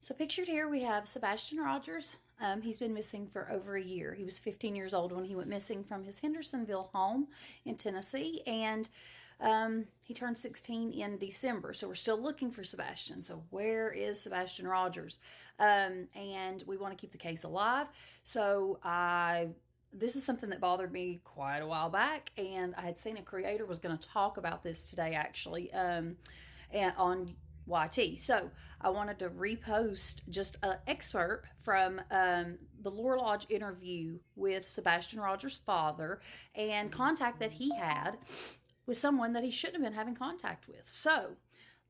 So pictured here we have Sebastian Rogers. He's been missing for over a year. He was 15 years old when he went missing from his Hendersonville home in Tennessee, and he turned 16 in December. So we're still looking for Sebastian. So where is Sebastian Rogers? And we want to keep the case alive. So this is something that bothered me quite a while back, and I had seen a creator was going to talk about this today, actually, and on YT. So I wanted to repost just an excerpt from the Lore Lodge interview with Sebastian Rogers' father and contact that he had with someone that he shouldn't have been having contact with. So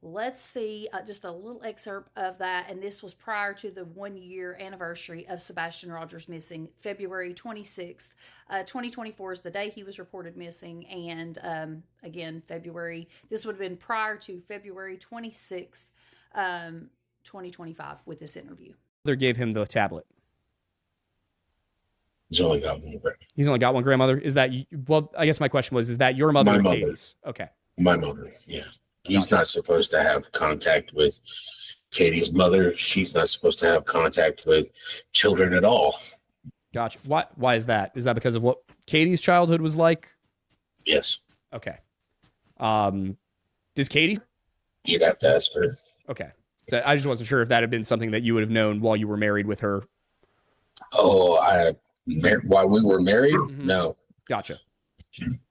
let's see just a little excerpt of that. And this was prior to the 1 year anniversary of Sebastian Rogers missing. February 26th, 2024 is the day he was reported missing. And again, this would have been prior to February 26th, 2025 with this interview. They gave him the tablet. He's only got one. He's only got one grandmother. Is that, well, I guess my question was, is that your mother My or mother. Katie's? Okay. My mother, yeah. He's not supposed to have contact with Katie's mother. She's not supposed to have contact with children at all. Gotcha. Why is that? Is that because of what Katie's childhood was like? Yes. Okay. Does Katie? You'd have to ask her. Okay. So I just wasn't sure if that had been something that you would have known while you were married with her. Oh, while we were married? Mm-hmm. No. Gotcha.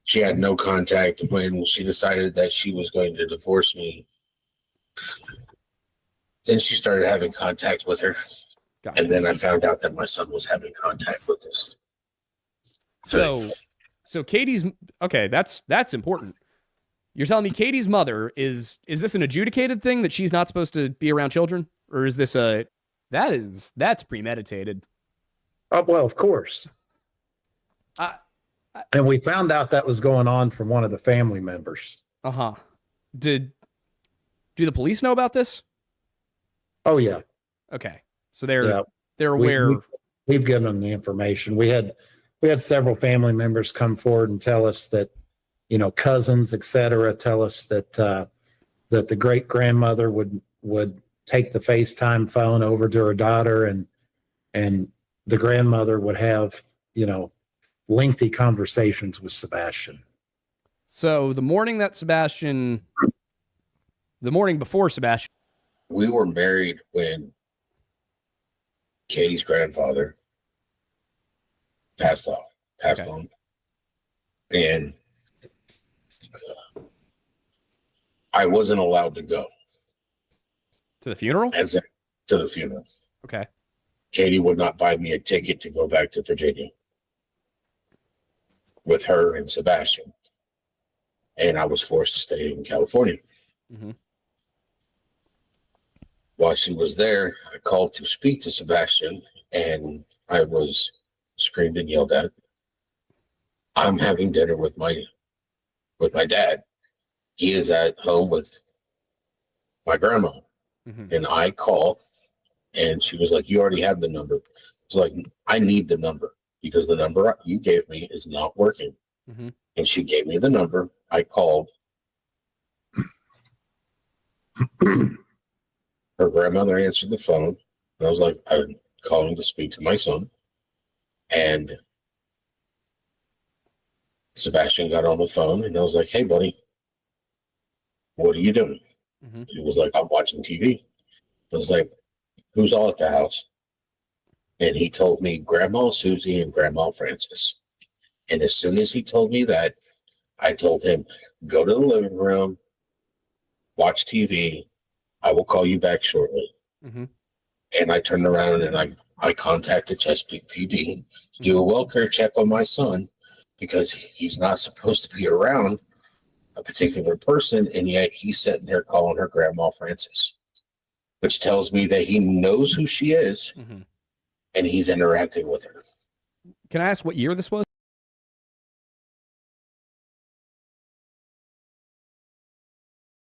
She had no contact when she decided that she was going to divorce me. Then she started having contact with her. Gotcha. And then I found out that my son was having contact with this. So Katie's, okay, that's important. You're telling me Katie's mother is this an adjudicated thing that she's not supposed to be around children? Or is this that's premeditated? Well, of course. And we found out that was going on from one of the family members. Uh-huh. Do the police know about this? Oh, yeah. Okay. So they're aware. We've given them the information. We had several family members come forward and tell us that, cousins, et cetera, tell us that the great grandmother would take the FaceTime phone over to her daughter and the grandmother would have, lengthy conversations with Sebastian. So the morning before Sebastian. We were married when Katie's grandfather passed on. And I wasn't allowed to go. To the funeral? To the funeral. Okay. Katie would not buy me a ticket to go back to Virginia with her and Sebastian. And I was forced to stay in California. Mm-hmm. While she was there, I called to speak to Sebastian, and I was screamed and yelled at. I'm having dinner with my dad. He is at home with my grandma. Mm-hmm. And I call, and she was like, you already have the number. It's like, I need the number because the number you gave me is not working. Mm-hmm. And she gave me the number. I called. Her grandmother answered the phone. And I was like, I'm calling to speak to my son. And Sebastian got on the phone, and I was like, hey, buddy, what are you doing? Mm-hmm. He was like, I'm watching TV. I was like, who's all at the house? And he told me Grandma Susie and Grandma Francis. And as soon as he told me that, I told him, go to the living room, watch TV. I will call you back shortly. Mm-hmm. And I turned around and I contacted Chesapeake PD to do a welfare check on my son because he's not supposed to be around a particular person, and yet he's sitting there calling her Grandma Francis, which tells me that he knows who she is, mm-hmm. and he's interacting with her. Can I ask what year this was?